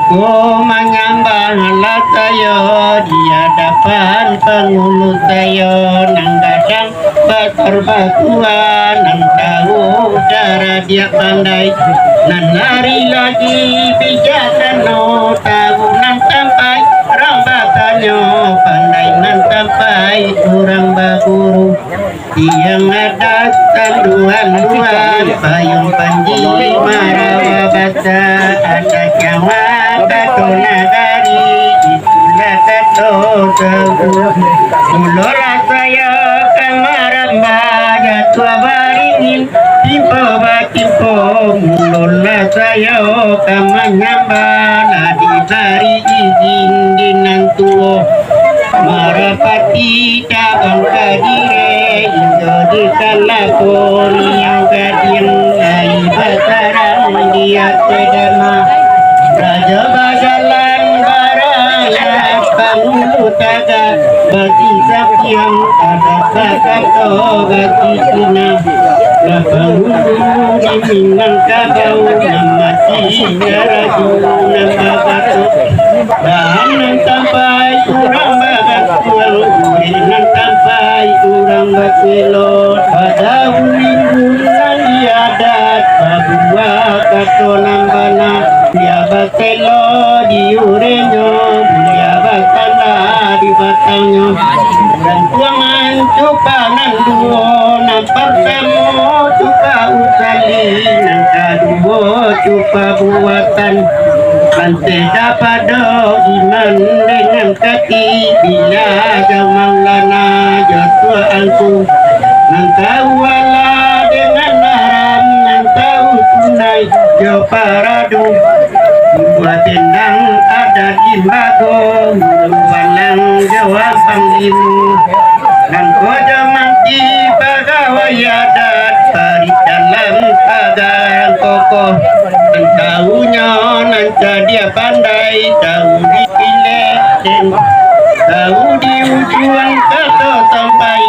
Aku menyembah tayo di hadapan pengulu tayo nang gadang batar bakuan nang tahu cara dia pandai nan lari lagi bijakan no tahu nan sampai orang batanyo pandai nan sampai kurang baguru yang ada tanduan-duan payung panji marawa bata ada jangan kato nagari itulah kato tahu mulola saya kamaramba jatua baringin timpo batimpo mulola saya kamanyamba nadi hari izin dinantuo marapati cabang kadire indo di kalapon yang gading ai batarang dia kedama raja bagalan baraya pangulu taga bagi sakyang ada sakato bagi kuna lapangulu di minang kabau namati garaju nama batu dan sampai kurang bagat kual nan sampai kurang bakilot pada uling bulan diadat babua kato nambana dia bakelo di urenyo dia bakala di batangnya dan tuangan coba nan duo nampak kamu coba usali nan kaduo coba buatan Bante dapat iman dengan kaki bila jamang lana jatuh angku nang tahu wala dengan haram nang tahu tunai jo paradu buat tendang ada di bago walang jawab panglimu dan koja mangki bagawayadat tarik dalam pagar kokoh dan tahunya nanti dia pandai tahu dipilih dan tahu di ujung kata sampai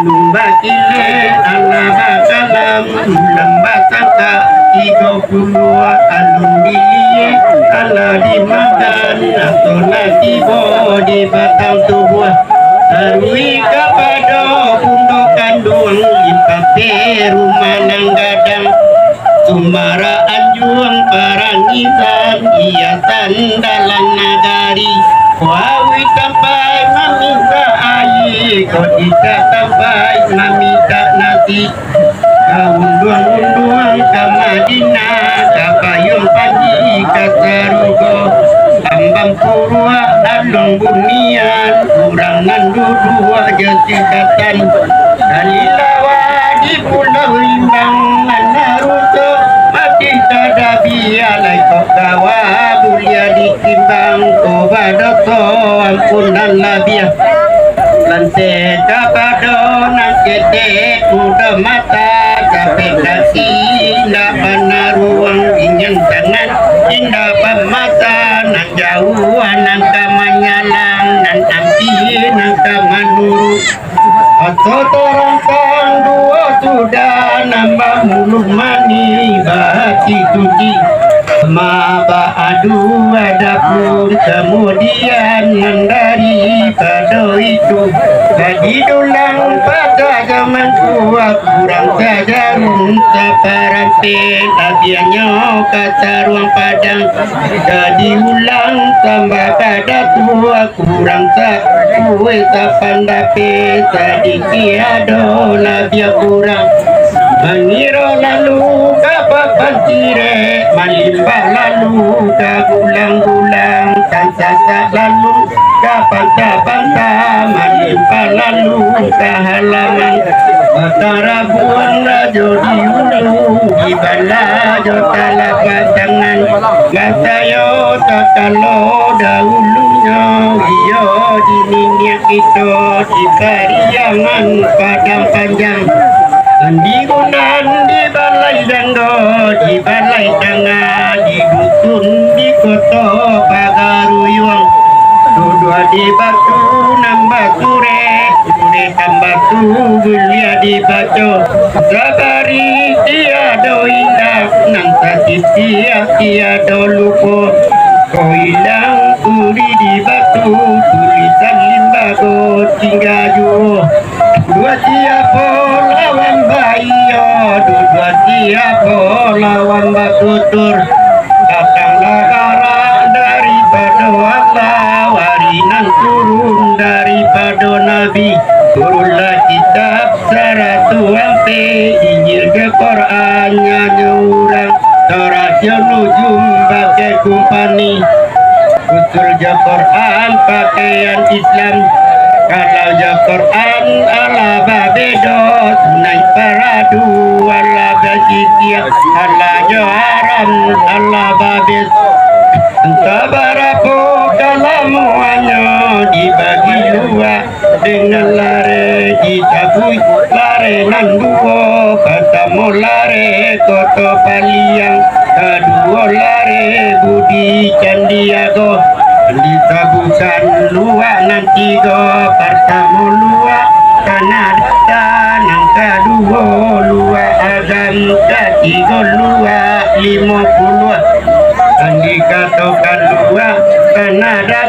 lumba kile ala bakalam lamba kata 30 alun dilie ala dimakan atau nanti di batang tubuh Tarui kepada punduk kandung limpape rumah nang gadang Sumara anjuang parangisan hiasan dalam nagari Wawi sampai meminta air kau tidak sampai meminta nasi Kaunduang-unduang ke Madinah kapayung panji ke Sarugo Ambang purwa alung bunian kurangan dudua jasikatan Kalilawa di pulau Limbang Naruto mati tadabi alai kau kawa bulia ditimbang kobadoto ampunan labiah Lante kapado nang kete muda mata kapet dasi indah panaruang ingin tangan indah pemata nang jauh nang kamanyalang nang ampi nang kamanuru atau terangkan dua sudah nambah mulut mani bahati tuji Maba adu adapun kemudian dari pada itu Gaji dulang pada zaman tua kurang saja runta parantin Abiannya kata ruang padang Gaji ulang tambah pada tua kurang tak kue sapandape Tadi tiado labia kurang Mengiro lalu kapapan tire Malimbah lalu kagulang-gulang Kansasa lalu kapanta-panta Malimbah lalu kahalaman Batara buang rajo di ulu Ibala jota lapa jangan Gatayo takalo dahulunya Iyo di minyak itu Di pariangan padang panjang di gunan di balai dangdo di balai danga di dusun di kota pagaruyuang dua di batu nambah sure tambah tu gulia di baco sabari tiada indah nang tadi tiada lupa hamba tutur datanglah karak daripada Allah, warinan turun daripada Nabi, turunlah kitab saratu ampe, Injil ke Qurannya nyurang, Taurat nujum pakai kumpani, usul je Quran pakaian Islam. Kalau je Quran ala babedo, sunai paradu ala bajitia, ala je haram ala babes. Entah berapa kalamuannya dibagi dua, dengan lare ditabui lare nan dua, ketemu lare koto paliang, kedua lare budi candiago, ditabukan luar nan tiga, pertama luar Kanada, nang kedua luar agam, ketiga luar 50. Dikatakan luar Kanada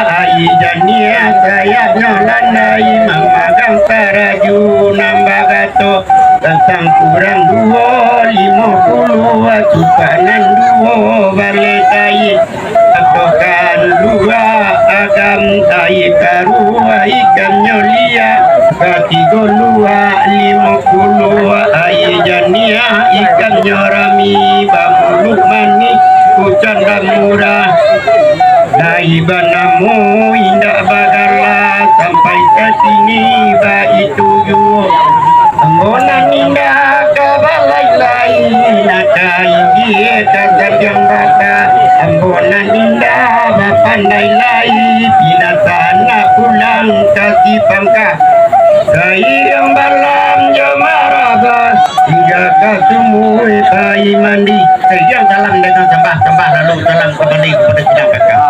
ai jania saya nyolanai mamagang taraju nambah gato tentang kurang 250 sukanan 2 baletai katakan luar agam ai karua ikan nyolia katigo luar 50 ai jania ikan nyorami bamuluk manis canda murah dari banamu indah bagala sampai ke sini baik tuju ambonan indah kabalai lain nakai dia kata yang bata ambonan indah bapandai lain pinasana pulang kasih pangka sayang balam jamaraga hingga kasumui kai mandi. Sekian salam dengan sembah lalu salam kembali kepada sidang kakak.